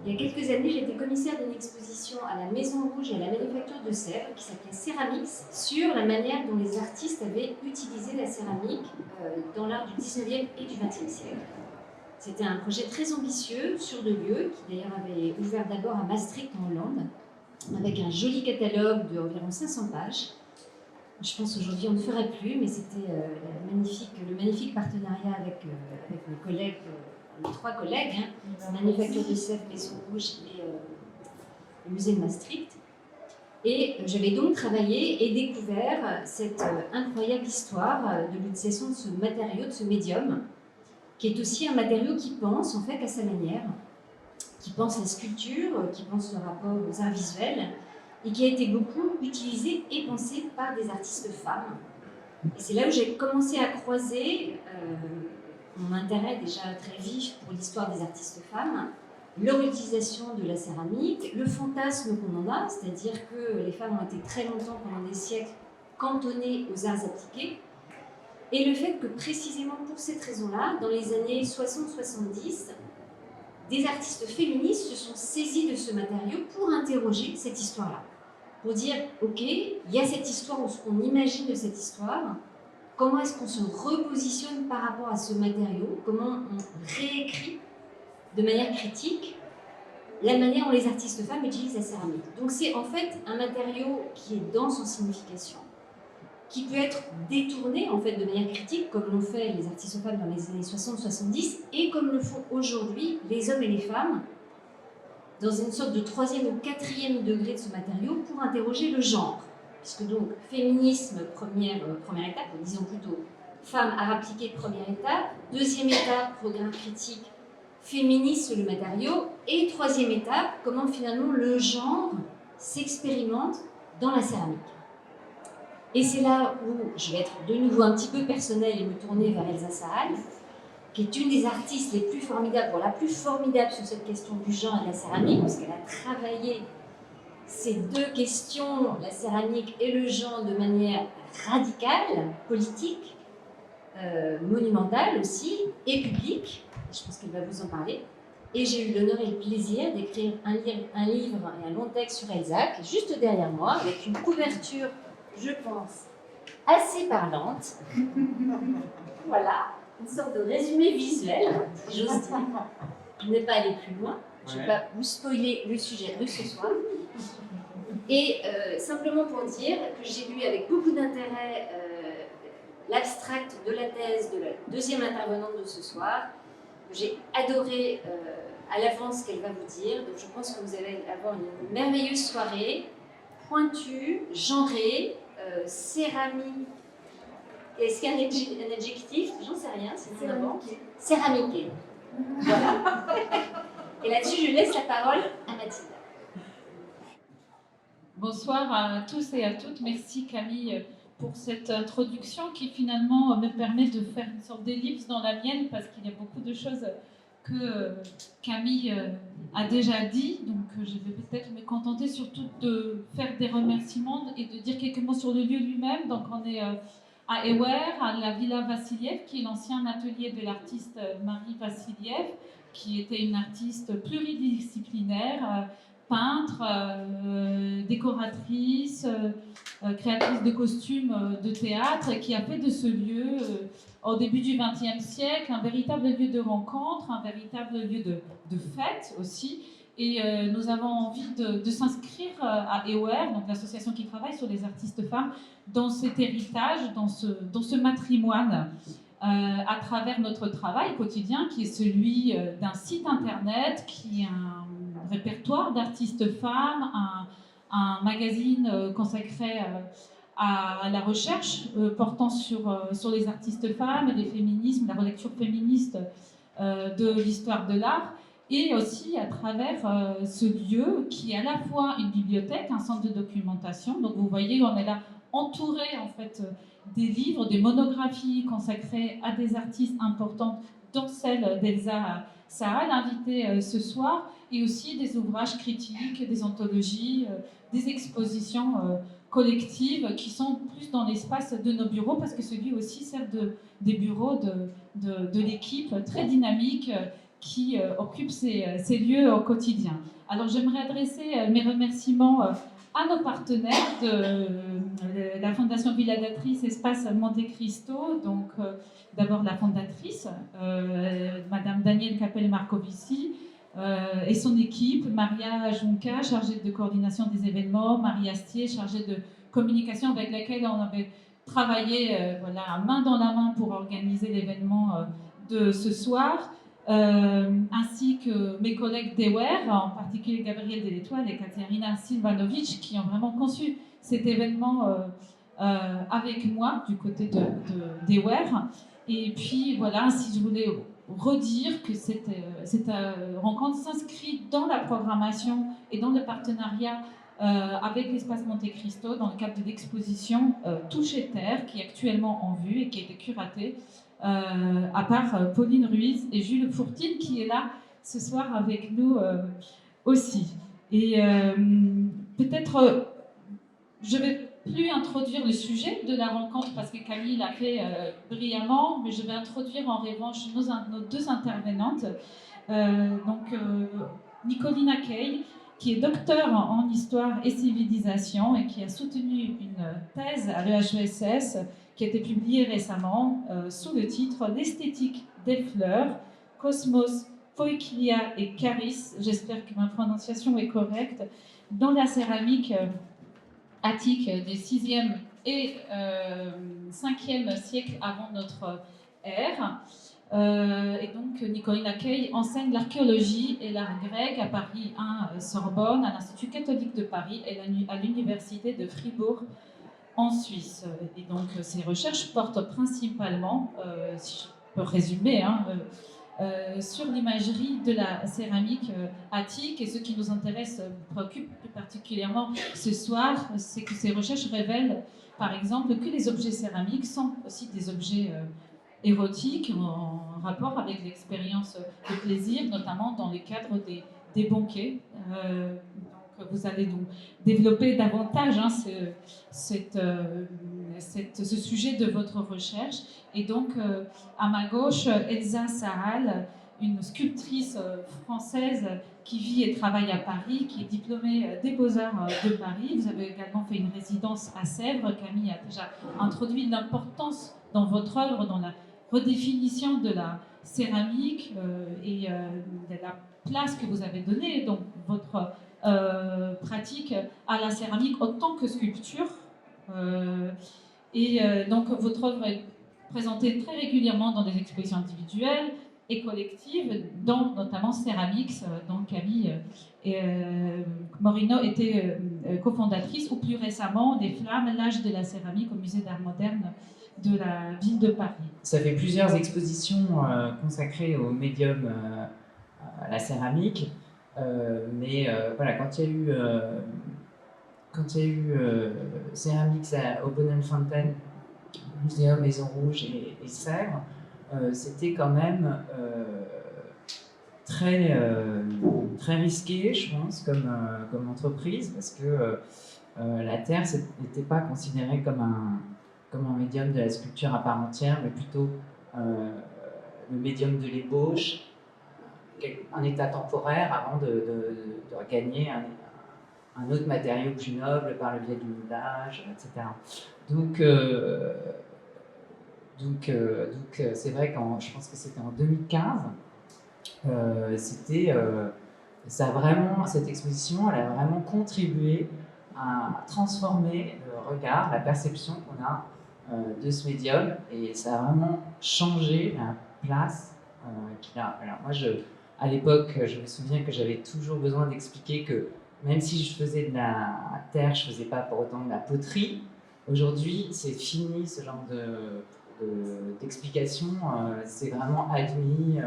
Il y a quelques années, j'étais commissaire d'une exposition à la Maison Rouge et à la Manufacture de Sèvres qui s'appelait Céramix, sur la manière dont les artistes avaient utilisé la céramique dans l'art du 19e et du 20e siècle. C'était un projet très ambitieux sur 2 lieux, qui d'ailleurs avait ouvert d'abord à Maastricht en Hollande, avec un joli catalogue d'environ 500 pages. Je pense qu'aujourd'hui on ne ferait plus, mais c'était le magnifique partenariat avec mes collègues, les 3 collègues, Manufacture de Sèvres, Maison Rouge et le musée de Maastricht. Et j'avais donc travaillé et découvert cette incroyable histoire de l'utilisation de ce matériau, de ce médium, qui est aussi un matériau qui pense en fait à sa manière, qui pense la sculpture, qui pense le rapport aux arts visuels, et qui a été beaucoup utilisé et pensé par des artistes femmes. Et c'est là où j'ai commencé à croiser mon intérêt déjà très vif pour l'histoire des artistes femmes, leur utilisation de la céramique, le fantasme qu'on en a, c'est-à-dire que les femmes ont été très longtemps, pendant des siècles, cantonnées aux arts appliqués, et le fait que précisément pour cette raison-là, dans les années 60-70, des artistes féministes se sont saisis de ce matériau pour interroger cette histoire-là. Pour dire, ok, il y a cette histoire, ou ce qu'on imagine de cette histoire, comment est-ce qu'on se repositionne par rapport à ce matériau, comment on réécrit de manière critique la manière dont les artistes femmes utilisent la céramique. Donc c'est en fait un matériau qui est dans son signification, qui peut être détourné en fait de manière critique, comme l'ont fait les artistes femmes dans les années 60-70, et comme le font aujourd'hui les hommes et les femmes, dans une sorte de 3e ou 4e degré de ce matériau, pour interroger le genre. Puisque donc, féminisme, première étape, ou disons plutôt femme art appliqué, première étape, 2e étape, regard critique, féministe sur le matériau, et 3e étape, comment finalement le genre s'expérimente dans la céramique. Et c'est là où je vais être de nouveau un petit peu personnelle et me tourner vers Elsa Sahal, qui est une des artistes les plus formidables, la plus formidable sur cette question du genre et de la céramique, parce qu'elle a travaillé ces 2 questions, la céramique et le genre, de manière radicale, politique, monumentale aussi, et publique. Je pense qu'elle va vous en parler. Et j'ai eu l'honneur et le plaisir d'écrire un livre et un long texte sur Elsa, qui est juste derrière moi, avec une couverture, je pense, assez parlante. Voilà, une sorte de résumé visuel, si j'ose dire. Je n'ai pas allé plus loin, je ne vais pas vous spoiler le sujet de ce soir. Et simplement pour dire que j'ai lu avec beaucoup d'intérêt l'abstract de la thèse de la 2e intervenante de ce soir. J'ai adoré à l'avance ce qu'elle va vous dire, donc je pense que vous allez avoir une merveilleuse soirée, pointue, genrée, céramique. Est-ce qu'il y a un adjectif? J'en sais rien, c'est céramique. Céramique. Voilà. Et là-dessus, je laisse la parole à Mathilde. Bonsoir à tous et à toutes. Merci Camille pour cette introduction qui finalement me permet de faire une sorte d'ellipse dans la mienne, parce qu'il y a beaucoup de choses que Camille a déjà dit. Donc je vais peut-être me contenter surtout de faire des remerciements et de dire quelques mots sur le lieu lui-même. Donc on est à Ewer, à la Villa Vassiliev, qui est l'ancien atelier de l'artiste Marie Vassiliev, qui était une artiste pluridisciplinaire, peintre, décoratrice, créatrice de costumes de théâtre, qui a fait de ce lieu, au début du XXe siècle, un véritable lieu de rencontre, un véritable lieu de fête aussi. Et nous avons envie de s'inscrire à Ewer, donc l'association qui travaille sur les artistes femmes, dans cet héritage, dans ce matrimoine, à travers notre travail quotidien, qui est celui d'un site internet, qui est un répertoire d'artistes femmes, un magazine consacré à la recherche portant sur les artistes femmes, les féminismes, la relecture féministe de l'histoire de l'art, et aussi à travers ce lieu qui est à la fois une bibliothèque, un centre de documentation. Donc vous voyez, on est là entouré en fait des livres, des monographies consacrées à des artistes importantes, dont celle d'Elsa Sahal, invitée ce soir, et aussi des ouvrages critiques, des anthologies, des expositions collectives qui sont plus dans l'espace de nos bureaux, parce que celui aussi sert des bureaux de l'équipe très dynamique qui occupent ces lieux au quotidien. Alors j'aimerais adresser mes remerciements à nos partenaires de la Fondation Villadatrice Espace Monte Cristo, donc d'abord la fondatrice, Madame Danielle Capel-Marcovici, et son équipe, Maria Junca, chargée de coordination des événements, Marie Astier, chargée de communication, avec laquelle on avait travaillé voilà, main dans la main pour organiser l'événement de ce soir, ainsi que mes collègues d'EWER, en particulier Gabriel Delétoile et Katerina Silvanovic, qui ont vraiment conçu cet événement avec moi du côté d'EWER. Et puis voilà, si je voulais redire que cette rencontre s'inscrit dans la programmation et dans le partenariat avec l'espace Monte Cristo dans le cadre de l'exposition Toucher Terre, qui est actuellement en vue et qui a été curatée à part Pauline Ruiz et Jules Fourtine, qui est là ce soir avec nous aussi. Et peut-être, je vais plus introduire le sujet de la rencontre parce que Camille l'a fait brillamment, mais je vais introduire en revanche nos deux intervenantes. Nicolina Kay, qui est docteur en histoire et civilisation et qui a soutenu une thèse à l'EHESS qui a été publiée récemment sous le titre L'esthétique des fleurs, Cosmos, Foiklia et Caris, j'espère que ma prononciation est correcte, dans la céramique attique des 6e et 5e siècles avant notre ère. Et donc Nicolina Kay enseigne l'archéologie et l'art grec à Paris 1 Sorbonne, à l'Institut catholique de Paris et à l'Université de Fribourg en Suisse. Et donc ses recherches portent principalement, si je peux résumer, sur l'imagerie de la céramique attique. Et ce qui nous intéresse, préoccupe plus particulièrement ce soir, c'est que ces recherches révèlent, par exemple, que les objets céramiques sont aussi des objets érotiques en rapport avec l'expérience de plaisir, notamment dans le cadre des banquets. Donc vous allez donc développer davantage ce sujet de votre recherche. Et donc, à ma gauche, Elsa Sahal, une sculptrice française qui vit et travaille à Paris, qui est diplômée des Beaux-Arts de Paris. Vous avez également fait une résidence à Sèvres. Camille a déjà introduit l'importance dans votre œuvre, dans la redéfinition de la céramique et de la place que vous avez donnée, donc votre pratique à la céramique en tant que sculpture. Donc votre œuvre est présentée très régulièrement dans des expositions individuelles et collectives, dont notamment Céramix, dont Camille Morino était cofondatrice, ou plus récemment des Flammes, l'âge de la céramique au musée d'art moderne de la ville de Paris. Ça fait plusieurs expositions consacrées au médium à la céramique, mais voilà, quand il y a eu Céramix au Bonnefontaine, Muséum Maison Rouge et Sèvres, c'était quand même très risqué, je pense, comme entreprise, parce que la terre n'était pas considérée comme un médium de la sculpture à part entière, mais plutôt le médium de l'ébauche, un état temporaire avant de gagner un autre matériau plus noble par le biais du moulage, etc. Donc c'est vrai que je pense que c'était en 2015, cette exposition, elle a vraiment contribué à transformer le regard, la perception qu'on a de ce médium, et ça a vraiment changé la place qu'il a. Alors moi, à l'époque, je me souviens que j'avais toujours besoin d'expliquer que même si je faisais de la terre, je ne faisais pas pour autant de la poterie. Aujourd'hui, c'est fini ce genre d'explication, c'est vraiment admis,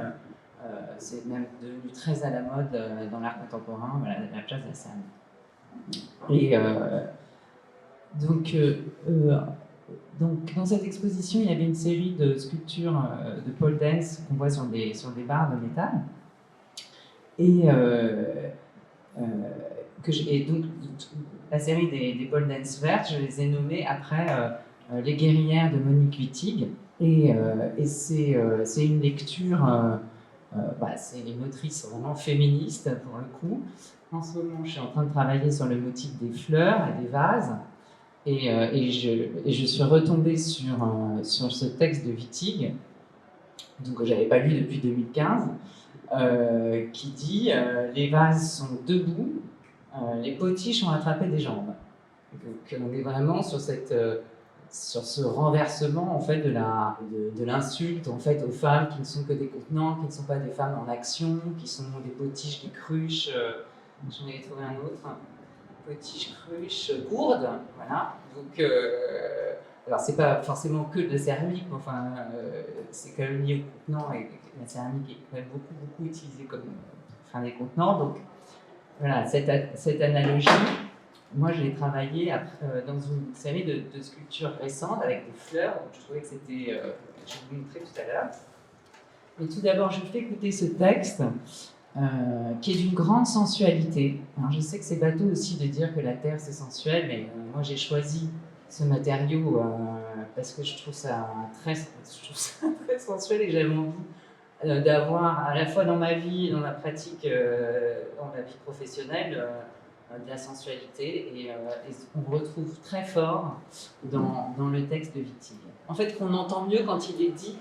c'est même devenu très à la mode dans l'art contemporain, voilà, la place de la céramique. Et donc, dans cette exposition, il y avait une série de sculptures de pole dance qu'on voit sur des barres de métal. Et donc, la série des pole dance vertes, je les ai nommées après Les guerrières de Monique Wittig. Et c'est une lecture c'est une autrice vraiment féministe pour le coup. En ce moment, je suis en train de travailler sur le motif des fleurs et des vases. Et je suis retombée sur ce texte de Wittig, donc, que je n'avais pas lu depuis 2015, qui dit les vases sont debout, les potiches ont attrapé des jambes. Donc on est vraiment sur ce renversement en fait de l'insulte en fait aux femmes qui ne sont que des contenants, qui ne sont pas des femmes en action, qui sont des potiches, des cruches. J'en ai trouvé un autre. Potiche, cruche, gourde, voilà. Donc, alors c'est pas forcément que de la céramique, mais enfin, c'est quand même lié au contenant et la céramique est quand même beaucoup utilisée comme fin des contenants. Donc, voilà, cette analogie, moi je l'ai travaillée dans une série de sculptures récentes avec des fleurs. Donc, je trouvais que c'était, je vais vous montrer tout à l'heure. Mais tout d'abord, je vous fais écouter ce texte. Qui est d'une grande sensualité. Alors, je sais que c'est bateau aussi de dire que la terre c'est sensuel, mais moi j'ai choisi ce matériau parce que je trouve ça très sensuel et que j'avais envie d'avoir à la fois dans ma vie et dans ma pratique, dans ma vie professionnelle, de la sensualité. Et on retrouve très fort dans le texte de Wittig. En fait, qu'on entend mieux quand il est dit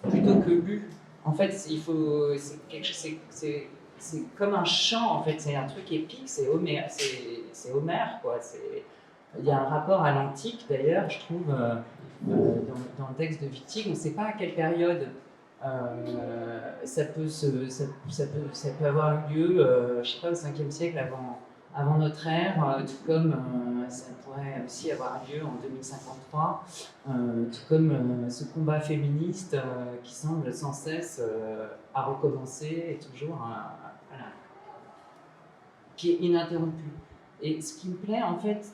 plutôt que lu. En fait, c'est comme un chant, en fait, c'est un truc épique, c'est Homère, quoi. Il y a un rapport à l'antique, d'ailleurs, je trouve, dans le texte de Wittig. On ne sait pas à quelle période ça peut avoir eu lieu, je ne sais pas, au 5e siècle avant notre ère, tout comme ça pourrait aussi avoir lieu en 2053, tout comme ce combat féministe qui semble sans cesse à recommencer et toujours voilà, qui est ininterrompu. Et ce qui me plaît en fait,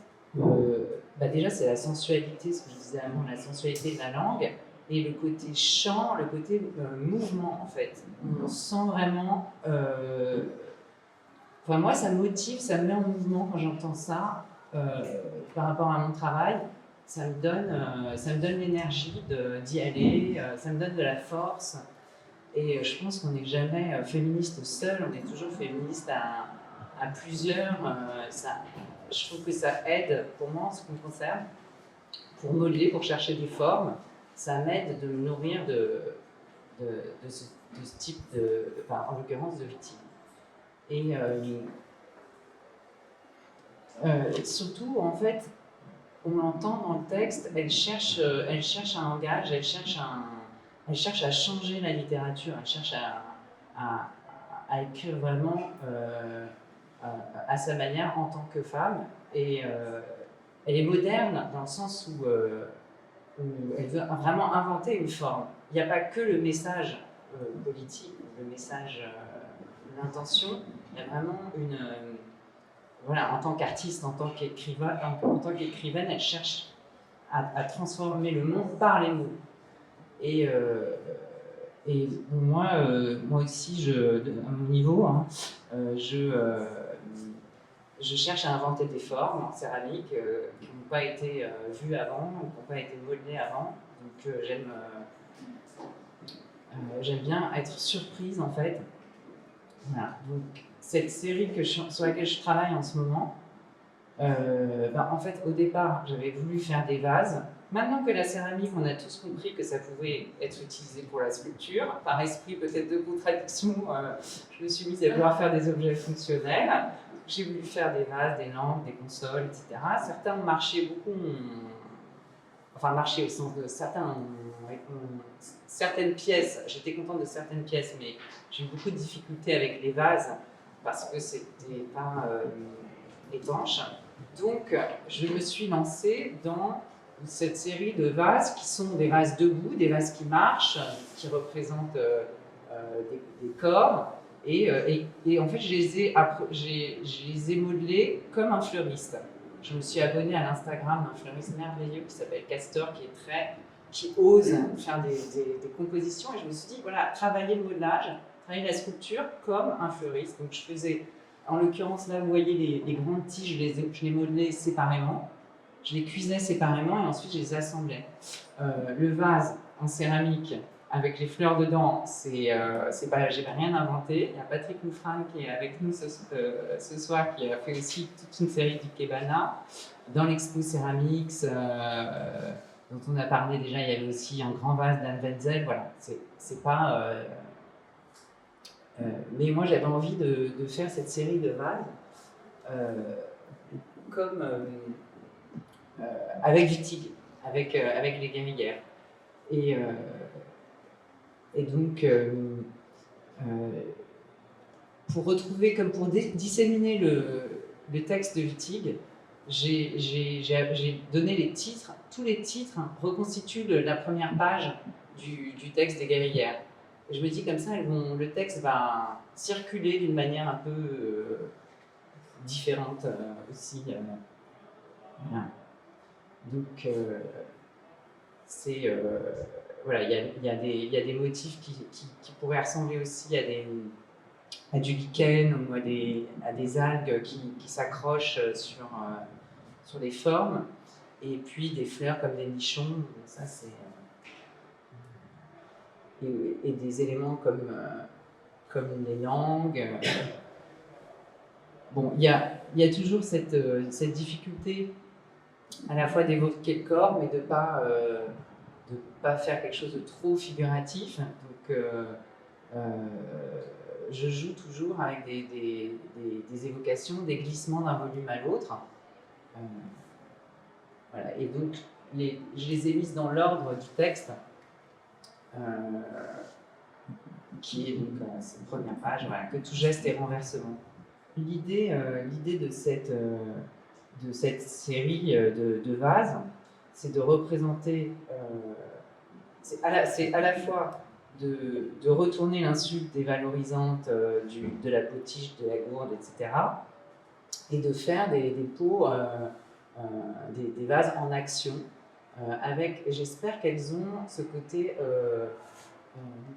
déjà c'est la sensualité, ce que je disais avant, la sensualité de la langue, et le côté chant, le côté mouvement en fait. On sent vraiment... Enfin, moi, ça me motive, ça me met en mouvement quand j'entends ça par rapport à mon travail. Ça me donne l'énergie d'y aller, ça me donne de la force. Et je pense qu'on n'est jamais féministe seul, on est toujours féministe à plusieurs. Je trouve que ça aide, pour moi, en ce qui me concerne, pour modeler, pour chercher des formes. Ça m'aide de me nourrir de ce type en l'occurrence de Wittig. Et surtout, en fait, on l'entend dans le texte, elle cherche un langage, elle cherche à changer la littérature, elle cherche à écrire vraiment à sa manière en tant que femme. Et elle est moderne dans le sens où elle veut vraiment inventer une forme. Il n'y a pas que le message politique, le message... l'intention, il y a vraiment voilà, en tant qu'artiste, en tant qu'écrivaine, elle cherche à transformer le monde par les mots. Et moi aussi, à mon niveau, hein, je cherche à inventer des formes en céramique qui n'ont pas été vues avant, ou qui n'ont pas été modelées avant. Donc j'aime bien être surprise en fait. Voilà. Donc, cette série sur laquelle je travaille en ce moment, en fait, au départ, j'avais voulu faire des vases. Maintenant que la céramique, on a tous compris que ça pouvait être utilisé pour la sculpture, par esprit peut-être de contradiction, je me suis mise à vouloir faire des objets fonctionnels. J'ai voulu faire des vases, des lampes, des consoles, etc. Certains ont marché, beaucoup enfin marché au sens de certaines pièces, j'étais contente de certaines pièces, mais j'ai eu beaucoup de difficultés avec les vases parce que c'était pas étanche. Donc, je me suis lancée dans cette série de vases qui sont des vases debout, des vases qui marchent, qui représentent des corps. Et en fait, je les ai modelés comme un fleuriste. Je me suis abonnée à l'Instagram d'un fleuriste merveilleux qui s'appelle Castor, qui ose faire des compositions. Et je me suis dit, voilà, travailler le modelage, travailler la sculpture comme un fleuriste. Donc je faisais, en l'occurrence là, vous voyez les grandes tiges, je les modelais séparément. Je les cuisais séparément et ensuite je les assemblais. Le vase en céramique, avec les fleurs dedans, c'est pas, j'ai rien inventé. Il y a Patrick Moufran qui est avec nous ce soir, qui a fait aussi toute une série d'ikebana. Dans l'expo Ceramics, dont on a parlé déjà, il y avait aussi un grand vase d'Anne Wenzel. Voilà, c'est pas. Mais moi, j'avais envie de faire cette série de vases comme avec Wittig, avec les guerrières. Et donc, pour retrouver, comme pour disséminer le texte de Wittig, j'ai donné les titres. Tous les titres reconstituent la première page du texte des guerrières. Et je me dis comme ça, le texte va circuler d'une manière un peu différente aussi. Voilà. Donc, c'est voilà, il y a des motifs qui pourraient ressembler aussi à du lichen ou à des algues qui s'accrochent sur les formes, et puis des fleurs comme des nichons, ça c'est et des éléments comme les langues. Bon, il y a toujours cette difficulté à la fois d'évoquer le corps, mais de pas faire quelque chose de trop figuratif. Donc, je joue toujours avec des évocations, des glissements d'un volume à l'autre. Voilà. Et donc, je les ai mises dans l'ordre du texte, qui est donc cette première page, voilà, que tout geste est renversement. L'idée de cette série de vases, c'est de représenter, c'est à la fois de retourner l'insulte dévalorisante de la potiche, de la gourde, etc., et de faire des pots, des vases en action, avec, j'espère qu'elles ont ce côté,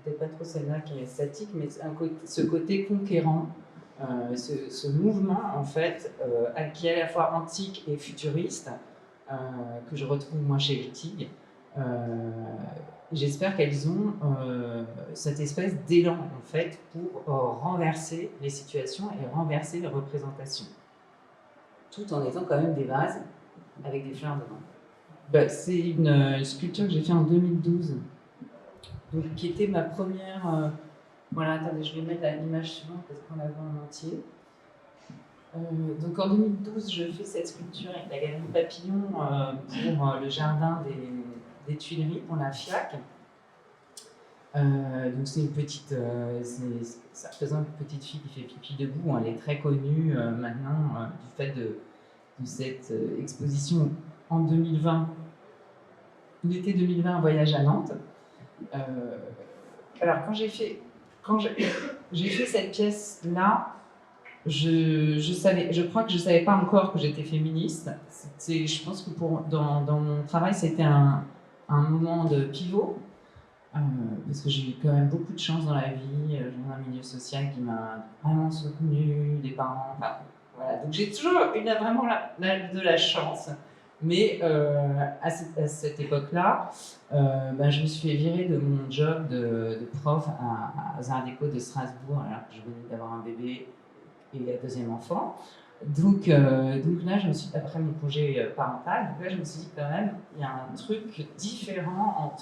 peut-être pas trop celle-là qui est statique, mais ce côté conquérant, ce mouvement en fait, qui est à la fois antique et futuriste, que je retrouve moi chez Wittig. J'espère qu'elles ont cette espèce d'élan en fait pour renverser les situations et renverser les représentations, tout en étant quand même des vases avec des fleurs dedans. C'est une sculpture que j'ai faite en 2012, donc, qui était ma première. Voilà, attendez, je vais mettre l'image suivante parce qu'on la voit en entier. Donc en 2012, je fais cette sculpture avec la galerie Papillon pour le jardin des Tuileries, pour la FIAC. Donc c'est une petite, ça représente une petite fille qui fait pipi debout. Elle est très connue maintenant du fait de cette exposition en 2020, l'été 2020, un voyage à Nantes. Alors quand j'ai fait cette pièce-là, je crois que je ne savais pas encore que j'étais féministe. Je pense que dans mon travail, c'était un moment de pivot, parce que j'ai eu quand même beaucoup de chance dans la vie, dans un milieu social qui m'a vraiment soutenue, des parents, enfin, voilà. Donc j'ai toujours eu vraiment de la chance. Mais à cette époque-là, je me suis fait virer de mon job de prof à Art Déco de Strasbourg, alors que je venais d'avoir un bébé et un deuxième enfant. Donc là, après mon congé parental, donc là, je me suis dit quand même, il y a un truc différent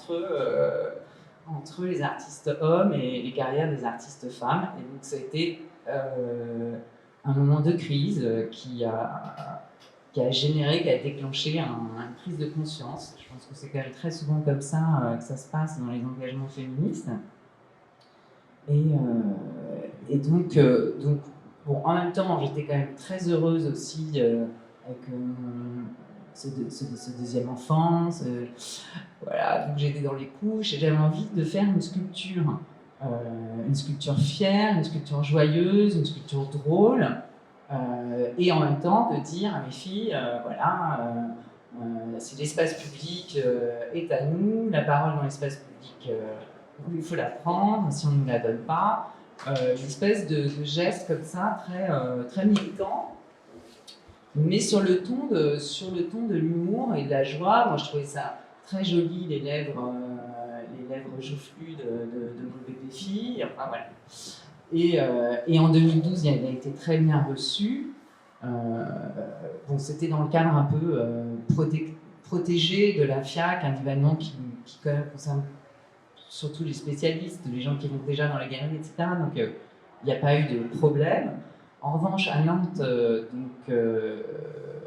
entre les artistes hommes et les carrières des artistes femmes. Et donc ça a été un moment de crise qui a généré, qui a déclenché une prise de conscience. Je pense que c'est quand même très souvent comme ça que ça se passe dans les engagements féministes. Et donc bon, en même temps, j'étais quand même très heureuse aussi avec ce deuxième enfant. Voilà, donc j'étais dans les couches et j'avais envie de faire une sculpture fière, une sculpture joyeuse, une sculpture drôle. Et en même temps de dire à mes filles, si l'espace public est à nous, la parole dans l'espace public, il faut la prendre, si on ne nous la donne pas. Une espèce de geste comme ça, très militant, mais sur le ton de l'humour et de la joie. Moi, je trouvais ça très joli, les lèvres lèvres joufflues de mon bébé fille, enfin voilà. Et en 2012, il a été très bien reçu. Bon, c'était dans le cadre un peu protégé de la FIAC, un événement qui quand même concerne surtout les spécialistes, les gens qui vont déjà dans les galeries, etc. Donc il n'y a pas eu de problème. En revanche, à Nantes,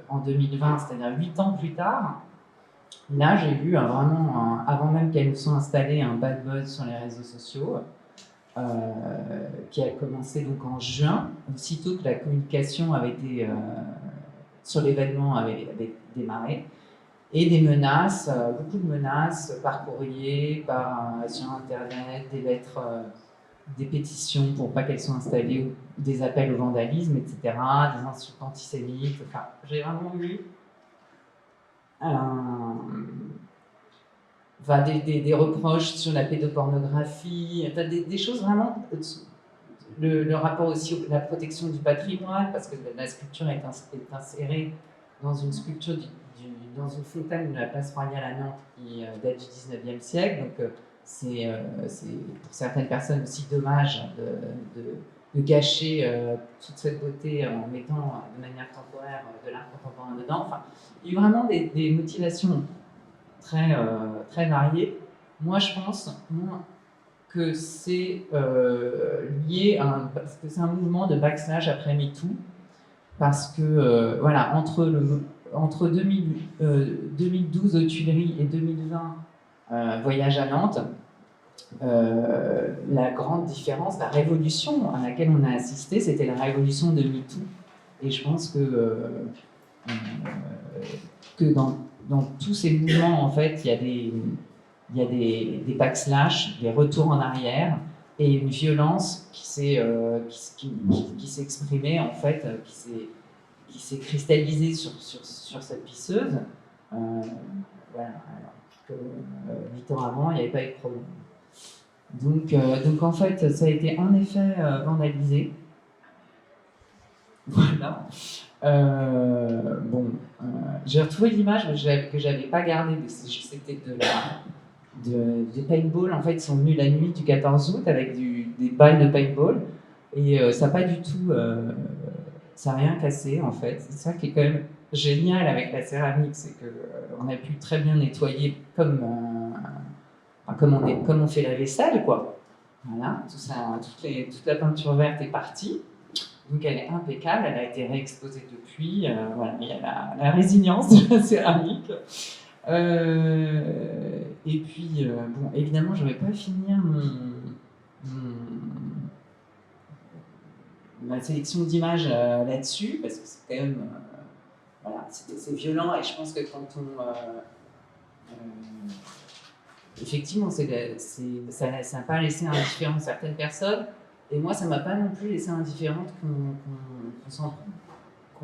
en 2020, c'est-à-dire 8 ans plus tard, là j'ai eu avant même qu'elles ne soient installées, un bad buzz sur les réseaux sociaux. Qui a commencé donc en juin, aussitôt que la communication avait été sur l'événement avait démarré, et des menaces, beaucoup de menaces par courrier, sur internet, des lettres, des pétitions pour pas qu'elles soient installées, des appels au vandalisme, etc., des insultes antisémites. Enfin, j'ai vraiment eu des reproches sur la pédopornographie, des choses vraiment, le rapport aussi à la protection du patrimoine, parce que la sculpture est insérée dans une sculpture dans une fontaine de la place Royale à Nantes qui date du 19e siècle, donc c'est pour certaines personnes aussi dommage de gâcher toute cette beauté en mettant de manière temporaire de l'art contemporain dedans. Enfin, il y a eu vraiment des motivations très varié. Moi, je pense que c'est lié parce que c'est un mouvement de backslash après MeToo, parce que voilà, entre 2012 aux Tuileries et 2020 Voyage à Nantes, la grande différence, la révolution à laquelle on a assisté, c'était la révolution de MeToo. Et je pense que dans tous ces mouvements, en fait, il y a des backslash, des retours en arrière, et une violence qui s'est exprimée, en fait, qui s'est cristallisée sur cette pisseuse. Voilà, alors que 8 ans avant, il n'y avait pas eu de problème. Donc en fait, ça a été en effet vandalisé. Voilà. J'ai retrouvé l'image que j'avais pas gardée, c'était des paintball. En fait, ils sont venus la nuit du 14 août avec des balles de paintball, et ça n'a pas du tout, ça n'a rien cassé en fait. C'est ça qui est quand même génial avec la céramique, c'est qu'on a pu très bien nettoyer comme on fait la vaisselle, quoi. Voilà, tout ça, toute la peinture verte est partie. Donc elle est impeccable, elle a été réexposée depuis. Voilà, il y a la résilience de la céramique. Et puis, bon, évidemment, je ne vais pas finir ma sélection d'images là-dessus, parce que c'est quand même, voilà, c'est violent, et je pense que quand effectivement, ça n'a pas laissé indifférent certaines personnes. Et moi, ça ne m'a pas non plus laissé indifférente qu'on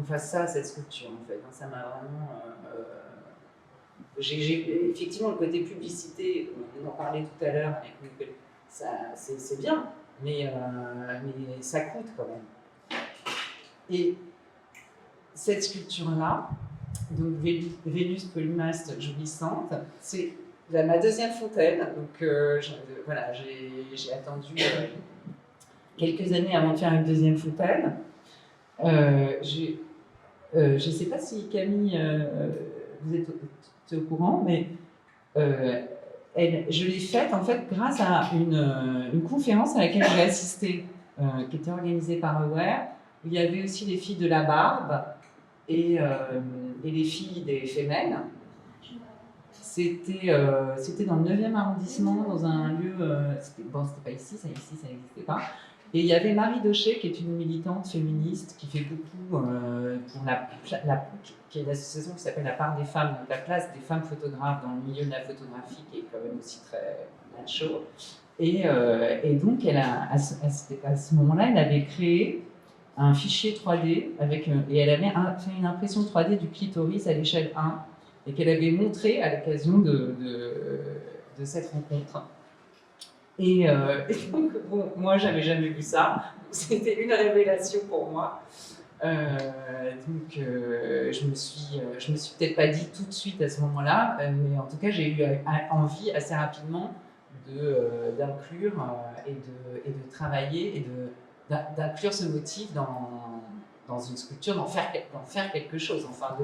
fasse ça à cette sculpture, en fait. Ça m'a vraiment... effectivement, le côté publicité, on en parlait tout à l'heure, c'est bien, mais ça coûte quand même. Et cette sculpture-là, donc Vénus polymaste jouissante, c'est ma deuxième fontaine. Donc voilà, j'ai attendu... quelques années avant de faire une deuxième fontaine. Je ne sais pas si Camille, vous êtes au courant, mais je l'ai faite en fait grâce à une conférence à laquelle j'ai assisté, qui était organisée par Aware, où il y avait aussi les filles de la Barbe et les filles des Femmes. C'était dans le 9e arrondissement, dans un lieu... c'était pas ici, ça n'existait pas. Et il y avait Marie Daucher, qui est une militante féministe, qui fait beaucoup pour qui est une association qui s'appelle La Part des Femmes, donc la place des femmes photographes dans le milieu de la photographie, qui est quand même aussi très macho. Et donc, à ce moment-là, elle avait créé un fichier 3D, et elle avait fait une impression 3D du clitoris à l'échelle 1, et qu'elle avait montré à l'occasion de cette rencontre. Et donc, bon, moi, j'avais jamais vu ça. C'était une révélation pour moi. Donc, je me suis peut-être pas dit tout de suite à ce moment-là, mais en tout cas, j'ai eu envie assez rapidement d'inclure et de travailler et d'inclure ce motif dans une sculpture, d'en faire quelque chose, enfin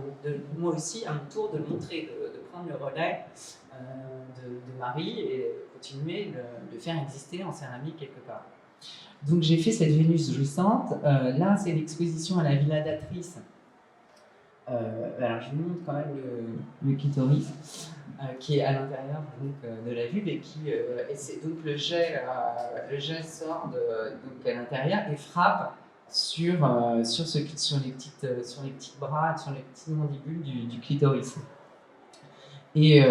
moi aussi à mon tour de le montrer, de prendre le relais de Marie et continuer de faire exister en céramique quelque part. Donc j'ai fait cette Vénus jouissante, là c'est l'exposition à la Villa d'Atrice. Alors je vous montre quand même le clitoris qui est à l'intérieur de la vulve et c'est donc le jet sort donc à l'intérieur et frappe sur les petits bras, sur les petites mandibules du clitoris. Et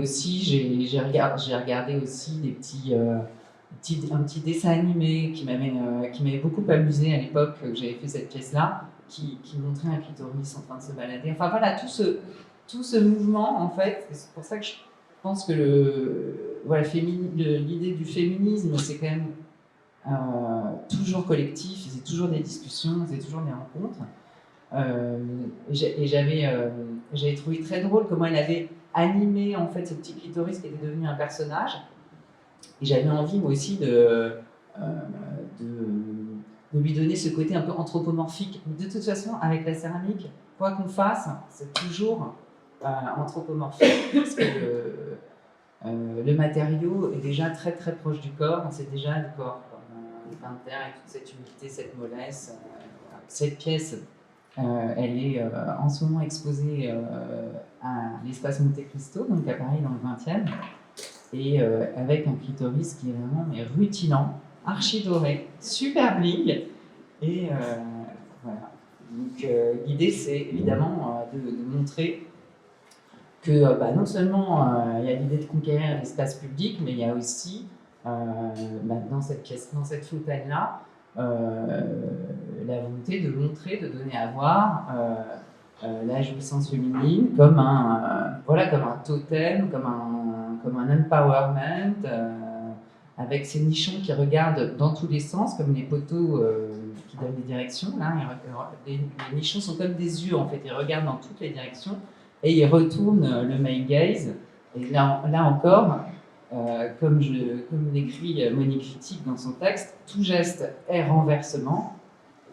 aussi j'ai regardé aussi un petit dessin animé qui m'avait beaucoup amusé à l'époque que j'avais fait cette pièce-là, qui montrait un clitoris en train de se balader. Enfin voilà, tout ce mouvement, en fait, c'est pour ça que je pense que l'idée du féminisme, c'est quand même toujours collectif, c'est toujours des discussions, c'est toujours des rencontres. Et j'avais trouvé très drôle comment elle avait animé en fait ce petit clitoris qui était devenu un personnage. Et j'avais envie moi aussi de lui donner ce côté un peu anthropomorphique. Mais de toute façon, avec la céramique, quoi qu'on fasse, c'est toujours anthropomorphique. Parce que le matériau est déjà très très proche du corps, c'est déjà le corps. Le pain de terre avec toute cette humidité, cette mollesse. Cette pièce, elle est en ce moment exposée à l'espace Monte Cristo, donc à Paris dans le 20e. Et avec un clitoris qui est vraiment rutilant, archi doré, super bling. Et voilà. Donc l'idée, c'est évidemment de montrer que non seulement il y a l'idée de conquérir l'espace public, mais il y a aussi dans cette pièce, dans cette fontaine-là, la volonté de montrer, de donner à voir la jouissance féminine comme un totem, comme un empowerment, avec ces nichons qui regardent dans tous les sens, comme les poteaux qui donnent des directions. Là, les nichons sont comme des yeux, en fait, ils regardent dans toutes les directions et ils retournent le male gaze. Et là encore, comme l'écrit Monique Wittig dans son texte, tout geste est renversement.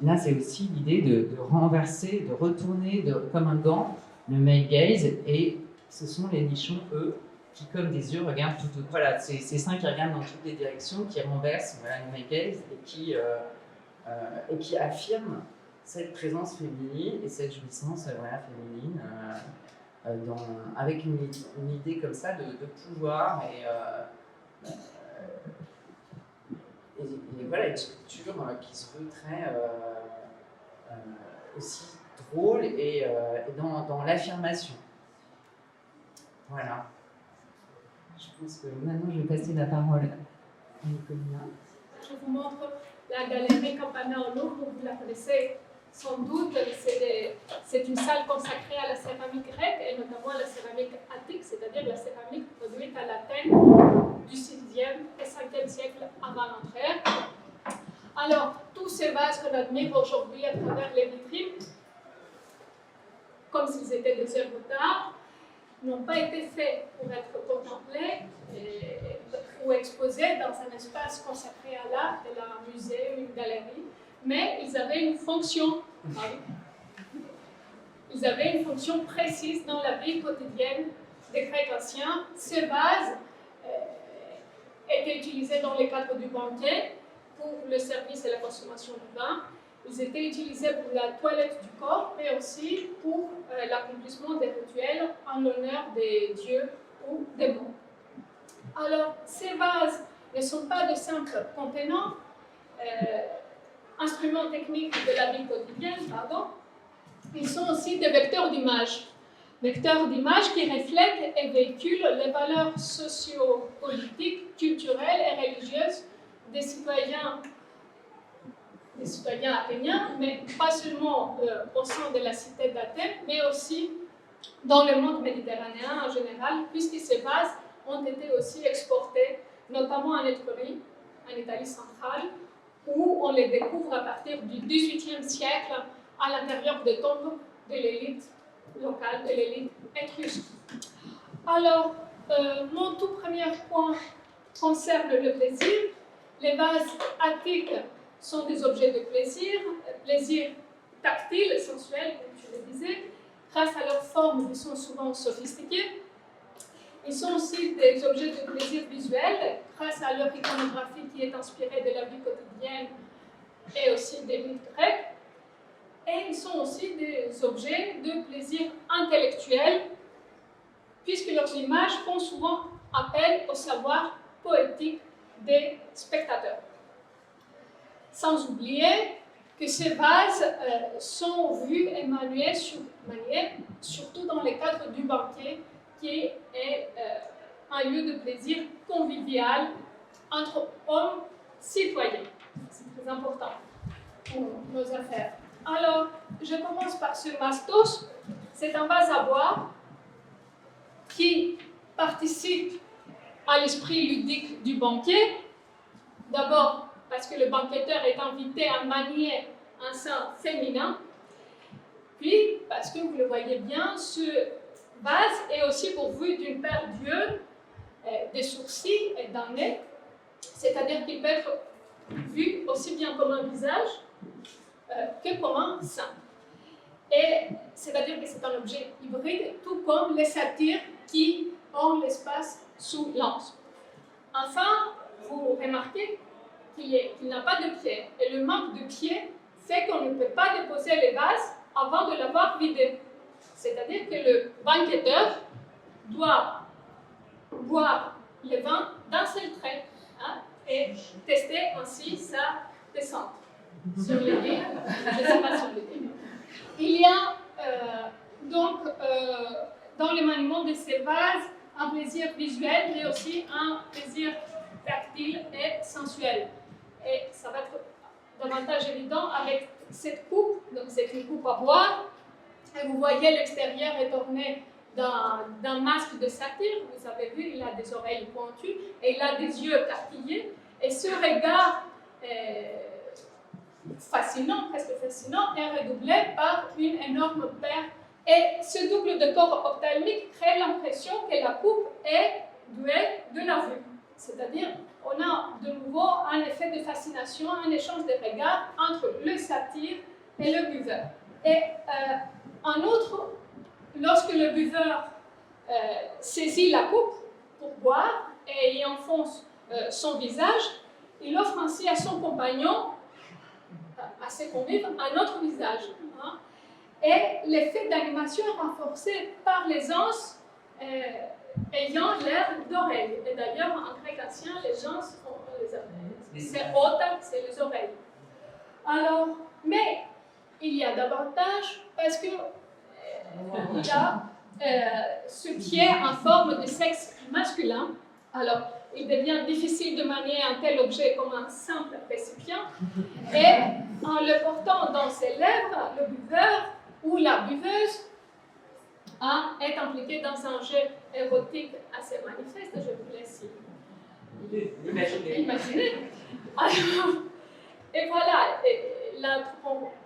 Là, c'est aussi l'idée de renverser, de retourner comme un gant le male gaze, et ce sont les nichons, eux, qui, comme des yeux, regardent tout. Voilà, c'est ces seins qui regardent dans toutes les directions, qui renversent le male gaze et qui affirment cette présence féminine et cette jouissance féminine. Avec une idée comme ça de pouvoir et voilà, une sculpture qui se veut très aussi drôle et dans l'affirmation. Voilà. Je pense que maintenant je vais passer la parole à Nicolina. Je vous montre la galerie Campana au Louvre, vous la connaissez sans doute. C'est une salle consacrée à la céramique grecque et notamment à la céramique attique, c'est-à-dire la céramique produite à l'Athènes du 6e et 5e siècle avant notre ère. Alors, tous ces vases qu'on admire aujourd'hui à travers les vitrines, comme s'ils étaient des œuvres d'art, n'ont pas été faits pour être contemplés ou exposés dans un espace consacré à l'art, tel un musée ou une galerie, mais ils avaient une fonction. Ils avaient une fonction précise dans la vie quotidienne des Grecs anciens. Ces vases étaient utilisés dans le cadre du banquet pour le service et la consommation du vin. Ils étaient utilisés pour la toilette du corps, mais aussi pour l'accomplissement des rituels en l'honneur des dieux ou des morts. Alors, ces vases ne sont pas de simples contenants, instruments techniques de la vie quotidienne, ils sont aussi des vecteurs d'images. Vecteurs d'images qui reflètent et véhiculent les valeurs socio-politiques, culturelles et religieuses des citoyens athéniens, mais pas seulement au sein de la cité d'Athènes, mais aussi dans le monde méditerranéen en général, puisque ces vases ont été aussi exportés, notamment en Étrurie, en Italie centrale, où on les découvre à partir du XVIIIe siècle à l'intérieur des tombes de l'élite locale, de l'élite étrusque. Alors, mon tout premier point conservent le plaisir. Les vases attiques sont des objets de plaisir tactile, sensuel, comme je le disais. Grâce à leur forme, ils sont souvent sophistiqués. Ils sont aussi des objets de plaisir visuel, grâce à leur iconographie qui est inspirée de la vie quotidienne et aussi des mythes grecs. Et ils sont aussi des objets de plaisir intellectuel, puisque leurs images font souvent appel au savoir poétique des spectateurs. Sans oublier que ces vases sont vus et maniés surtout dans le cadre du banquet, qui est un lieu de plaisir convivial entre hommes citoyens. C'est très important pour nos affaires. Alors, je commence par ce mastos. C'est un vase à boire qui participe à l'esprit ludique du banquet. D'abord, parce que le banquetteur est invité à manier un sein féminin. Puis, parce que vous le voyez bien, ce vase est aussi pourvu d'une paire d'yeux, des sourcils et d'un nez. C'est-à-dire qu'il peut être vu aussi bien comme un visage que comme un sein. Et c'est-à-dire que c'est un objet hybride, tout comme les satyres qui ont l'espace sous l'anse. Enfin, vous remarquez qu'il n'a pas de pied. Et le manque de pied fait qu'on ne peut pas déposer les vases avant de l'avoir vidé. C'est-à-dire que le banquetteur doit boire le vin d'un seul trait et tester ainsi sa descente sur le dé. Je ne sais pas sur le dé. Il y a donc dans le maniement de ces vases un plaisir visuel, mais aussi un plaisir tactile et sensuel. Et ça va être davantage évident avec cette coupe. Donc c'est une coupe à boire. Et vous voyez, l'extérieur est orné d'un masque de satyre. Vous avez vu, il a des oreilles pointues et il a des yeux carquillés. Et ce regard fascinant, presque fascinant, est redoublé par une énorme paire. Et ce double décor ophtalmique crée l'impression que la coupe est douée de la vue. C'est-à-dire, on a de nouveau un effet de fascination, un échange de regards entre le satyre et le buveur. Et en outre, lorsque le buveur saisit la coupe pour boire et y enfonce son visage, il offre ainsi à son compagnon, à ses convives, un autre visage. Et l'effet d'animation est renforcé par les anses ayant l'air d'oreilles. Et d'ailleurs, en grec ancien, les anses ont les oreilles. C'est ota, c'est les oreilles. Alors, mais il y a davantage parce que il y a ce qui est en forme de sexe masculin. Alors, il devient difficile de manier un tel objet comme un simple récipient. Et en le portant dans ses lèvres, le buveur ou la buveuse est impliqué dans un jeu érotique assez manifeste. Je vous laisse imaginer. Alors, et voilà,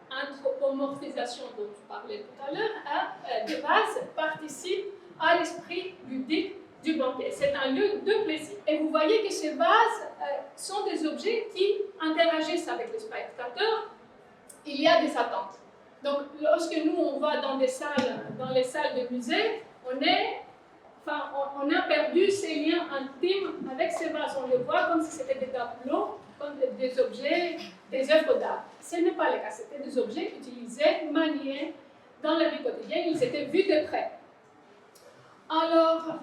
l'anthropomorphisation dont tu parlais tout à l'heure, de base, participe à l'esprit ludique du banquet. C'est un lieu de plaisir. Et vous voyez que ces vases sont des objets qui interagissent avec les spectateurs. Il y a des attentes. Donc, lorsque nous, on va dans les salles de musée, on a perdu ces liens intimes avec ces vases. On les voit comme si c'était des tableaux, comme des objets, des œuvres d'art. Ce n'est pas le cas. C'était des objets utilisés, maniés dans la vie quotidienne. Ils étaient vus de près. Alors,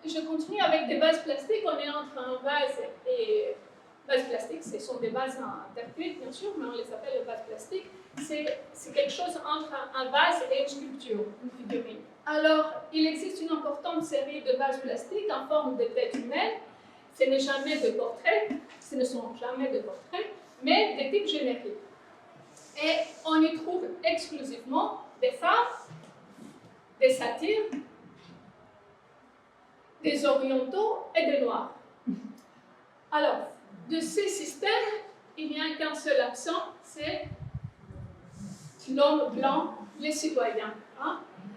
je continue avec des vases plastiques. On est entre un vase et vases plastiques. Ce sont des vases en terre cuite, bien sûr, mais on les appelle les vases plastiques. C'est quelque chose entre un vase et une sculpture, une figurine. Alors, il existe une importante série de vases plastiques en forme de tête humaine. Ce ne sont jamais de portraits, mais des types génériques. Et on y trouve exclusivement des femmes, des satyres, des orientaux et des noirs. Alors, de ces systèmes, il n'y a qu'un seul absent, c'est l'homme blanc, les citoyens.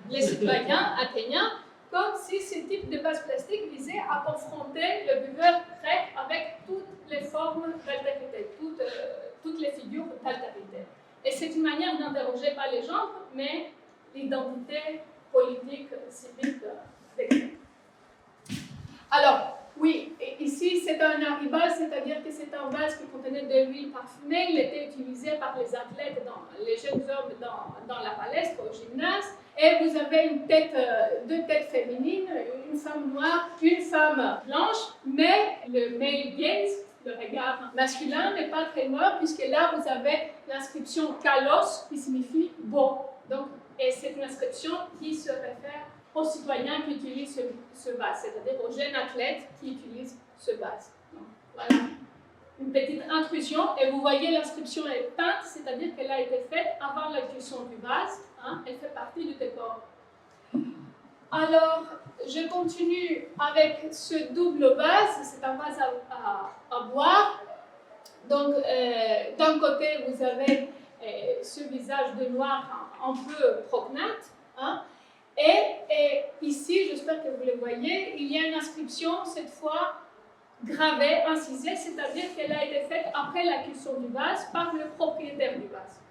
Les citoyens athéniens, comme si ce type de vase plastique visait à confronter le buveur grec avec toutes les formes d'altérité, toutes les figures d'altérité. Et c'est une manière d'interroger pas les gens, mais l'identité politique, civique des Grecs. Alors, oui, et ici c'est un arribal, c'est-à-dire que c'est un vase qui contenait de l'huile parfumée. Il était utilisé par les athlètes, les jeunes hommes dans la palestre, au gymnase. Et vous avez deux têtes féminines, une femme noire, une femme blanche, mais le male gaze, le regard masculin, n'est pas très noir, puisque là vous avez l'inscription kalos, qui signifie beau. Donc, et c'est une inscription qui se réfère aux citoyens qui utilisent ce vase, c'est-à-dire aux jeunes athlètes qui utilisent ce vase. Donc, voilà une petite intrusion, et vous voyez l'inscription est peinte, c'est-à-dire qu'elle a été faite avant la cuisson du vase, hein, elle fait partie du décor. Alors, je continue avec ce double vase, c'est un vase à boire. Donc, d'un côté, vous avez ce visage de noir un peu prognate, hein, et ici, j'espère que vous le voyez, il y a une inscription, cette fois gravée, incisée, c'est-à-dire qu'elle a été faite après la cuisson du vase par le propriétaire du vase.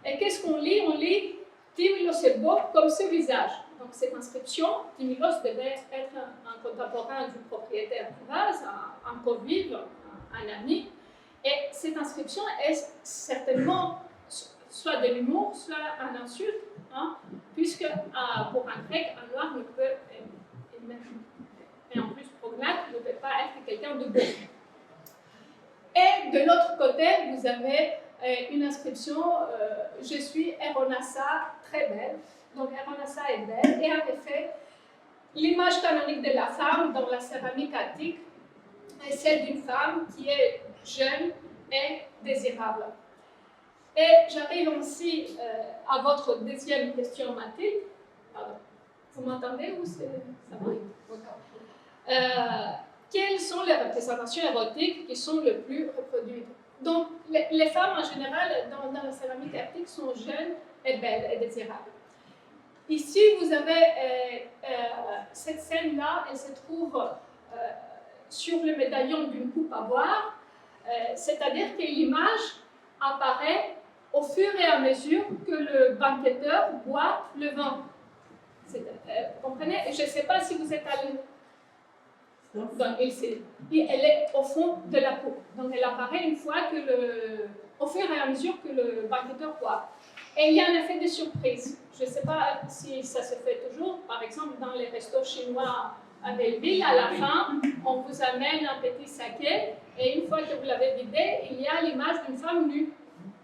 Et qu'est-ce qu'on lit? On lit Timilos est beau comme ce visage. Donc cette inscription, Timilos devait être un contemporain du propriétaire du vase, un convive, un ami. Et cette inscription est certainement soit de l'humour, soit un insulte, hein, puisque pour un grec, un noir ne peut, et en plus prognate, ne peut pas être quelqu'un de beau. Et de l'autre côté, vous avez une inscription je suis Eronassa, très belle. Donc Eronassa est belle, et en effet, l'image canonique de la femme dans la céramique attique est celle d'une femme qui est jeune et désirable. Et j'arrive ainsi à votre deuxième question, Mathilde. Pardon. Vous m'entendez ou ça va? Quelles sont les représentations érotiques qui sont les plus reproduites? Donc, les femmes en général dans la céramique attique sont jeunes et belles et désirables. Ici, vous avez cette scène-là, elle se trouve sur le médaillon d'une coupe à boire, c'est-à-dire que l'image apparaît au fur et à mesure que le banquetteur boit le vin. Vous comprenez? Je ne sais pas si vous êtes allé. Donc, elle est au fond de la coupe. Donc, elle apparaît une fois au fur et à mesure que le banquetteur boit. Et il y a un effet de surprise. Je ne sais pas si ça se fait toujours. Par exemple, dans les restos chinois à Belleville, à la fin, on vous amène un petit saké. Et une fois que vous l'avez vidé, il y a l'image d'une femme nue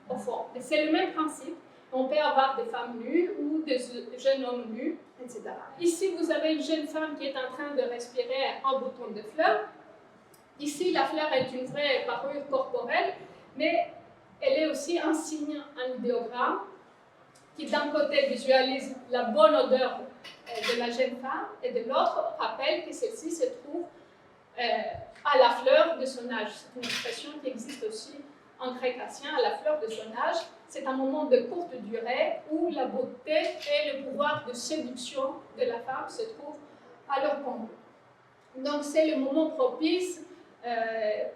au fond. Et c'est le même principe. On peut avoir des femmes nues ou des jeunes hommes nus, etc. Ici, vous avez une jeune femme qui est en train de respirer un bouton de fleur. Ici, la fleur est une vraie parure corporelle, mais elle est aussi un signe, un idéogramme, qui d'un côté visualise la bonne odeur de la jeune femme, et de l'autre rappelle que celle-ci se trouve à la fleur de son âge. C'est une expression qui existe aussi en grec ancien, à la fleur de son âge. C'est un moment de courte durée où la beauté et le pouvoir de séduction de la femme se trouvent à leur comble. Donc c'est le moment propice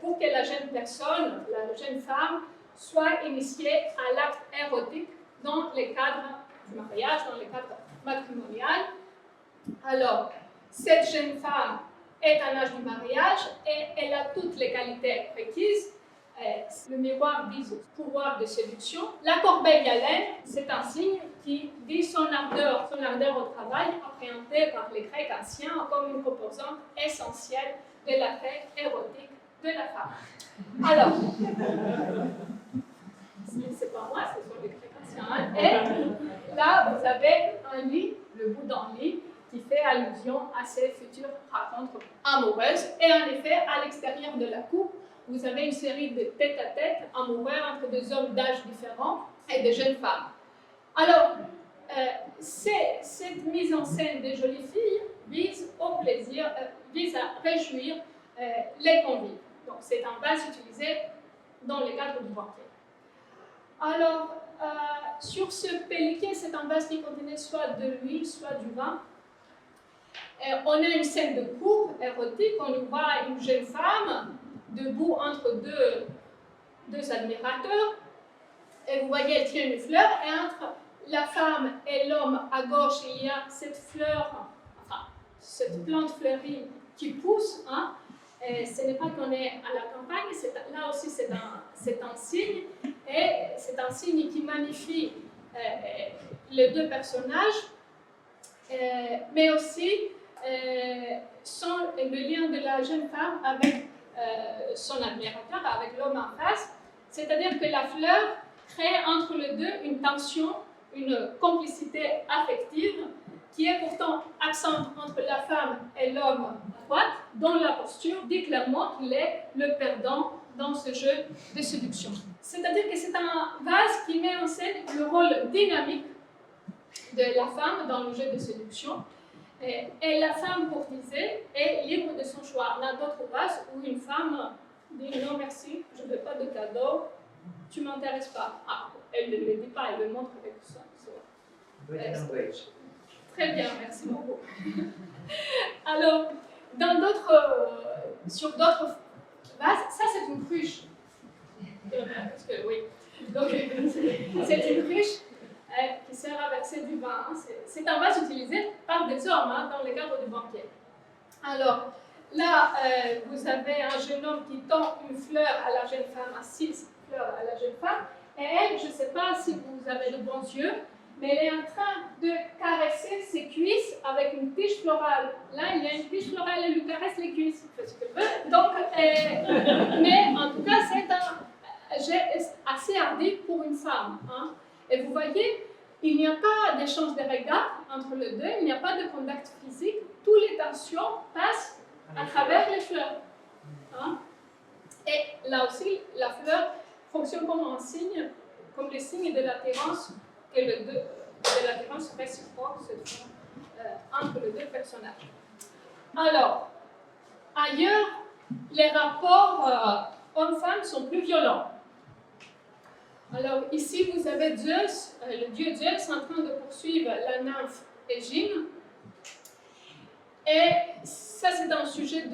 pour que la jeune personne, la jeune femme, soit initiée à l'acte érotique dans le cadre du mariage, dans le cadre matrimonial. Alors, cette jeune femme est à l'âge du mariage et elle a toutes les qualités requises. Le miroir dit pouvoir de séduction. La corbeille à laine, c'est un signe qui dit son ardeur au travail, appréhendée par les Grecs anciens comme une composante essentielle de l'attrait érotique de la femme. Alors, c'est pas moi, ce sont les Grecs anciens. Et là, vous avez un lit, le bout d'un lit, qui fait allusion à ces futures rencontres amoureuses. Et en effet, à l'extérieur de la coupe, vous avez une série de tête-à-tête amoureux entre deux hommes d'âge différents et de jeunes femmes. Alors, cette mise en scène des jolies filles vise au plaisir, vise à réjouir les convives. Donc, c'est un vase utilisé dans le cadre du banquet. Alors, sur ce péliquet, c'est un vase qui contenait soit de l'huile, soit du vin. On a une scène de cour érotique, on y voit une jeune femme debout entre deux admirateurs. Et vous voyez, elle tient une fleur, et entre la femme et l'homme à gauche, il y a cette fleur, enfin, cette plante fleurie qui pousse. Hein. Et ce n'est pas qu'on est à la campagne, là aussi c'est un signe, et c'est un signe qui magnifie les deux personnages, mais aussi le lien de la jeune femme avec son admirateur, avec l'homme en face. C'est-à-dire que la fleur crée entre les deux une tension, une complicité affective qui est pourtant absente entre la femme et l'homme à droite, dont la posture dit clairement qu'il est le perdant dans ce jeu de séduction. C'est-à-dire que c'est un vase qui met en scène le rôle dynamique de la femme dans le jeu de séduction. Et la femme courtisée est libre de son choix. On a d'autres vases où une femme dit non merci, je ne veux pas de cadeau, tu ne m'intéresses pas. Ah, elle ne le dit pas, elle le montre avec ça. Très bien, merci beaucoup. Alors, sur d'autres vases, ça c'est une cruche. Parce que, oui. Donc, c'est une cruche qui sert à verser du vin. Hein. C'est un vase utilisé par des hommes hein, dans le cadre du banquet. Alors, là, vous avez un jeune homme qui tend une fleur à la jeune femme, assise fleur à la jeune femme, et elle, je ne sais pas si vous avez de bons yeux, mais elle est en train de caresser ses cuisses avec une tige florale. Là, il y a une tige florale, elle lui caresse les cuisses. Il fait ce qu'elle veut. Donc, mais en tout cas, c'est un geste assez hardi pour une femme. Hein. Et vous voyez, il n'y a pas d'échange de regards entre les deux, il n'y a pas de contact physique. Toutes les tensions passent à travers les fleurs. Hein. Et là aussi, la fleur fonctionne comme un signe, comme le signe de l'attirance que de l'attirance réciproque entre les deux personnages. Alors, ailleurs, les rapports hommes-femmes sont plus violents. Alors ici, vous avez Zeus, le dieu Zeus, en train de poursuivre la nymphe Égine. Et ça, c'est un sujet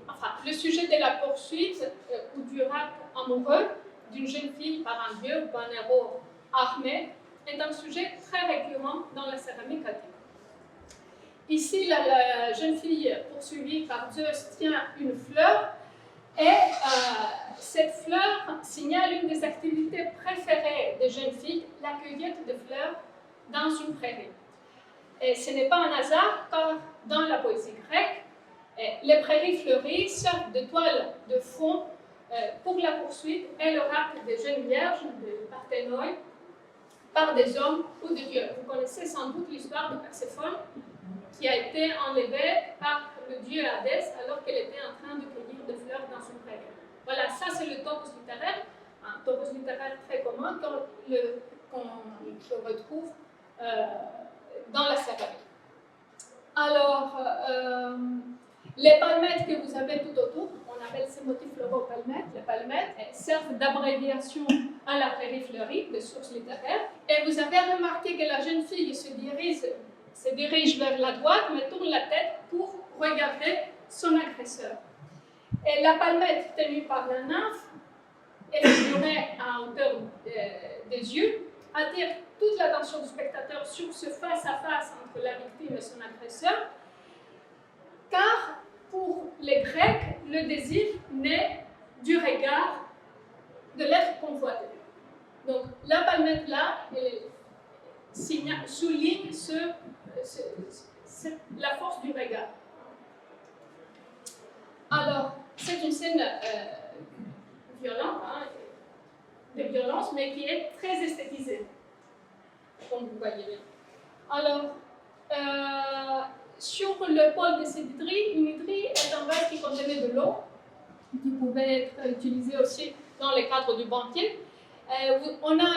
enfin, le sujet de la poursuite ou du rapport amoureux d'une jeune fille par un dieu ou un héros armé est un sujet très récurrent dans la céramique antique. Ici, la jeune fille poursuivie par Zeus tient une fleur et cette fleur signale une des activités préférées des jeunes filles, la cueillette de fleurs dans une prairie. Et ce n'est pas un hasard car dans la poésie grecque, les prairies fleuries servent de toile de fond pour la poursuite et le rapt des jeunes vierges, de Parthénoï, par des hommes ou des dieux. Vous connaissez sans doute l'histoire de Perséphone qui a été enlevée par le dieu Hadès alors qu'elle était en train de cueillir des fleurs dans une prairie. Voilà, ça c'est le topos littéraire, un topos littéraire très commun qu'on retrouve dans la céramique. Alors, les palmettes que vous avez tout autour, on appelle ces motifs floraux palmettes, les palmettes servent d'abréviation à la prairie fleurie, de source littéraire. Et vous avez remarqué que la jeune fille se dirige vers la droite, mais tourne la tête pour regarder son agresseur. Et la palmette tenue par la nymphe, et figurée à hauteur des yeux, attire toute l'attention du spectateur sur ce face-à-face entre la victime et son agresseur, car pour les Grecs, le désir naît du regard de l'être convoité. Donc la palmette là, elle souligne la force du regard. Alors, c'est une scène violente, hein, de violence, mais qui est très esthétisée, comme vous voyez bien. Alors, sur le pôle de cette hydrie, une hydrie est un vase qui contenait de l'eau, qui pouvait être utilisé aussi dans le cadre du banquet. On a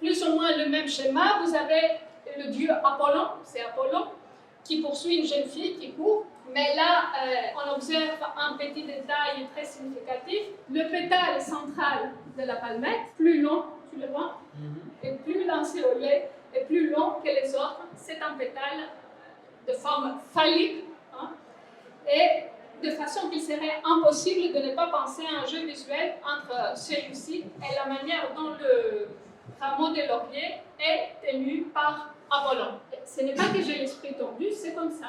plus ou moins le même schéma. Vous avez le dieu Apollon, c'est Apollon, qui poursuit une jeune fille qui court. Mais là, on observe un petit détail très significatif. Le pétale central de la palmette, plus long, tu le vois, et plus lancé au lait, et plus long que les autres, c'est un pétale de forme phallique, hein, et de façon qu'il serait impossible de ne pas penser à un jeu visuel entre celui-ci et la manière dont le rameau de laurier est tenu par Apollon. Ce n'est pas que j'ai l'esprit tordu, c'est comme ça.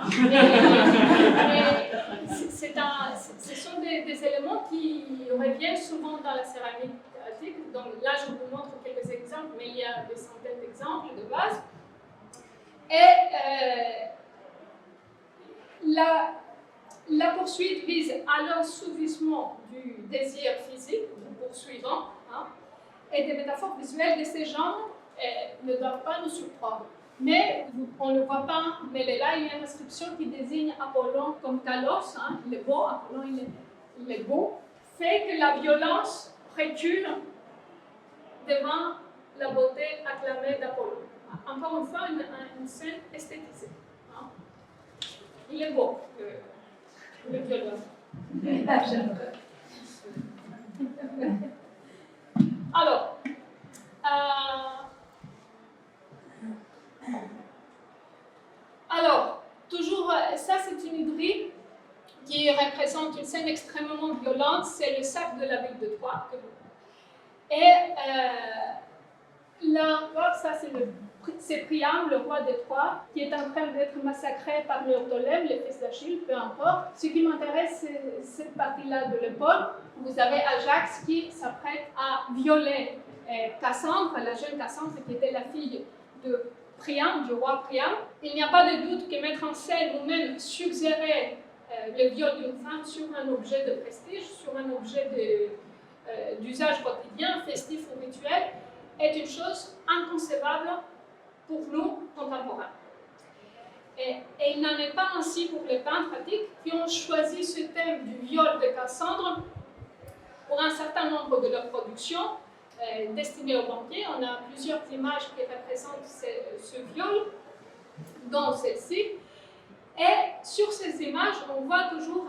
Ce sont des éléments qui reviennent souvent dans la céramique antique. Donc là, je vous montre quelques exemples, mais il y a des centaines d'exemples de base. Et la poursuite vise à l'assouvissement du désir physique du poursuivant, hein, et des métaphores visuelles de ces genres ne doivent pas nous surprendre. Mais on ne le voit pas, mais là il y a une inscription qui désigne Apollon comme Kalos, hein, il est beau, Apollon il est beau, fait que la violence recule devant la beauté acclamée d'Apollon. Encore une fois, une scène esthétisée. Hein. Il est beau, le violon. Alors, toujours, ça c'est une hydrie qui représente une scène extrêmement violente, c'est le sac de la ville de Troie. Et là, ça c'est Priam, le roi de Troie, qui est en train d'être massacré par Néoptolème, le fils d'Achille, peu importe. Ce qui m'intéresse, c'est cette partie-là de l'épaule. Vous avez Ajax qui s'apprête à violer Cassandre, la jeune Cassandre qui était la fille de Priam, du roi Priam. Il n'y a pas de doute que mettre en scène ou même suggérer le viol d'une femme sur un objet de prestige, sur un objet d'usage quotidien, festif ou rituel, est une chose inconcevable pour nous contemporains. Et il n'en est pas ainsi pour les peintres antiques qui ont choisi ce thème du viol de Cassandre pour un certain nombre de leurs productions destinées aux banquiers. On a plusieurs images qui représentent ce viol, dont celle-ci. Et sur ces images, on voit toujours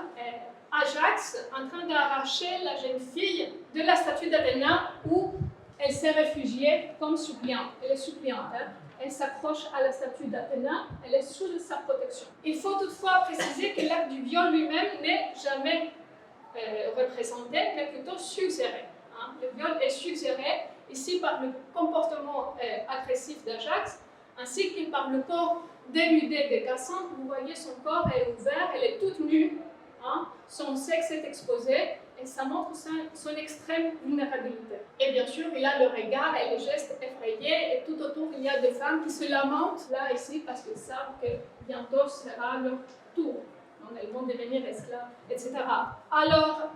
Ajax en train d'arracher la jeune fille de la statue d'Athéna où elle s'est réfugiée comme suppliante. Elle est suppliante. Hein? Elle s'accroche à la statue d'Athéna, elle est sous sa protection. Il faut toutefois préciser que l'acte du viol lui-même n'est jamais représenté, mais plutôt suggéré. Hein? Le viol est suggéré ici par le comportement agressif d'Ajax, ainsi que par le corps dénudé de Cassandre. Vous voyez, son corps est ouvert, elle est toute nue, hein? Son sexe est exposé, et ça montre son extrême vulnérabilité. Et bien sûr, il a le regard et les gestes effrayés, et tout autour, il y a des femmes qui se lamentent, là, ici, parce qu'elles savent que bientôt sera leur tour. Donc, elles vont devenir esclaves, etc. Alors,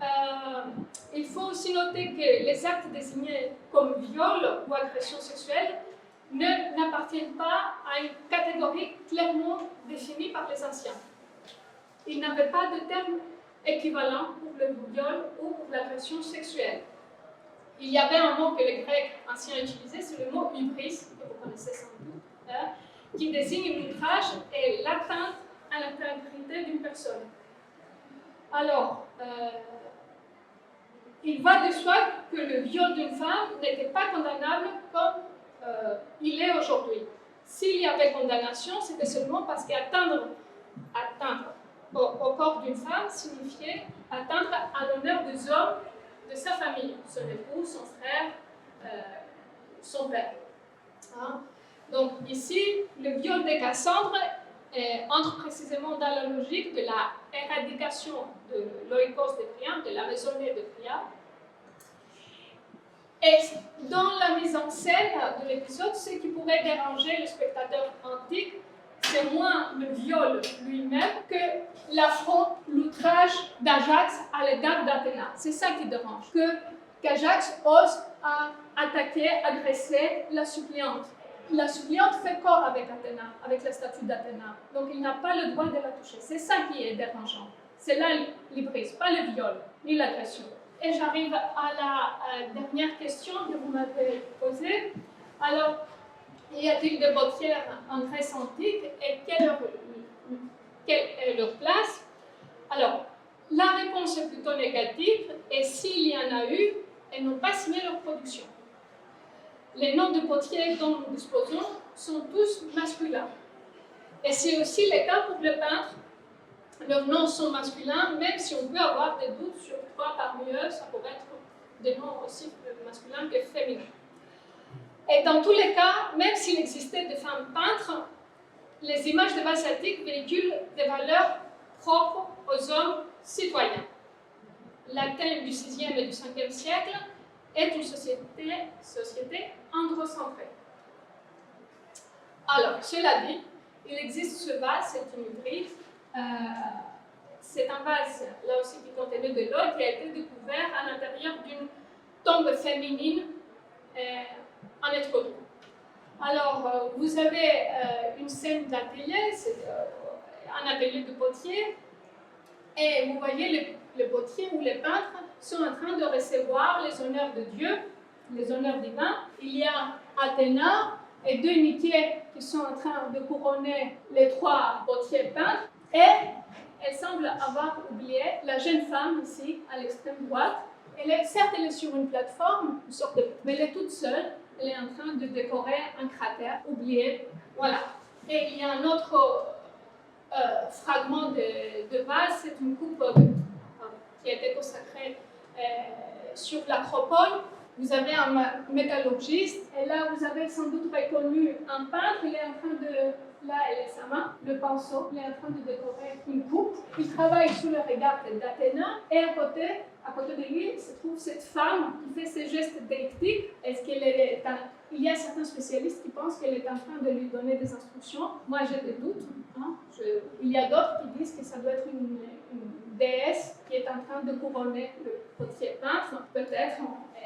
il faut aussi noter que les actes désignés comme viol ou agression sexuelle n'appartiennent pas à une catégorie clairement définie par les anciens. Ils n'avaient pas de terme équivalent pour le viol ou pour l'agression sexuelle. Il y avait un mot que les Grecs anciens utilisaient, c'est le mot hybris, que vous connaissez sans doute, hein, qui désigne l'outrage et l'atteinte à l'intégrité d'une personne. Alors, il va de soi que le viol d'une femme n'était pas condamnable comme il est aujourd'hui. S'il y avait condamnation, c'était seulement parce qu'atteindre au corps d'une femme signifiait atteindre à l'honneur des hommes de sa famille, son époux, son frère, son père. Hein? Donc ici, le viol de Cassandre entre précisément dans la logique de la éradication de l'oikos de Priam, de la maisonnée de Priam. Et dans la mise en scène de l'épisode, ce qui pourrait déranger le spectateur antique, c'est moins le viol lui-même que l'affront, l'outrage d'Ajax à l'égard d'Athéna. C'est ça qui dérange, qu'Ajax ose attaquer, agresser la suppliante. La suppliante fait corps avec Athéna, avec la statue d'Athéna. Donc il n'a pas le droit de la toucher. C'est ça qui est dérangeant. C'est là l'hybris, pas le viol, ni l'agression. Et j'arrive à la dernière question que vous m'avez posée. Alors, y a-t-il des bottières en Grèce antique et quelle est leur place? Alors, la réponse est plutôt négative et s'il y en a eu, elles n'ont pas signé leur production. Les noms de potiers dont nous disposons sont tous masculins. Et c'est aussi le cas pour les peintres. Leurs noms sont masculins, même si on peut avoir des doutes sur quoi parmi eux, ça pourrait être des noms aussi masculins que féminins. Et dans tous les cas, même s'il existait des femmes peintres, les images de vases antiques véhiculent des valeurs propres aux hommes citoyens. L'Athènes du 6e et du 5e siècle est une société androcentrée. Alors, cela dit, il existe ce vase, c'est une hybride. C'est un vase, là aussi, qui contenait de l'eau, qui a été découvert à l'intérieur d'une tombe féminine en Éthiopie. Alors, vous avez une scène d'atelier, c'est un atelier de potier, et vous voyez les potiers ou les peintres sont en train de recevoir les honneurs de Dieu, les honneurs divins. Il y a Athéna et deux Nike qui sont en train de couronner les trois potiers peintres, et elle semble avoir oublié la jeune femme ici, à l'extrême droite. Certes, elle est sur une plateforme, une sorte mais elle est toute seule. Elle est en train de décorer un cratère oublié. Voilà. Et il y a un autre fragment de vase, c'est une coupe qui a été consacrée sur l'acropole. Vous avez un métallurgiste, et là vous avez sans doute reconnu un peintre. Il est en train de, là elle est sa main, le pinceau, il est en train de décorer une coupe. Il travaille sous le regard d'Athéna, et à côté de lui se trouve cette femme qui fait ces gestes déictiques. Est-ce qu'elle est il y a certains spécialistes qui pensent qu'elle est en train de lui donner des instructions. Moi j'ai des doutes. Hein. Il y a d'autres qui disent que ça doit être une déesse qui est en train de couronner le potier peintre. Peut-être,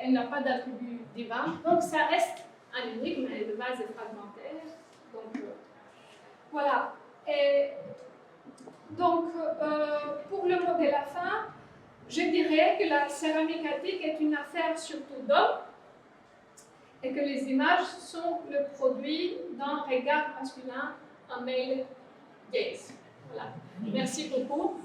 elle n'a pas d'attribut divin. Donc ça reste un énigme, mais le vase est fragmentaire. Donc voilà. Et donc pour le mot de la fin, je dirais que la céramique antique est une affaire surtout d'hommes, et que les images sont le produit d'un regard masculin, un male gaze. Voilà. Merci beaucoup.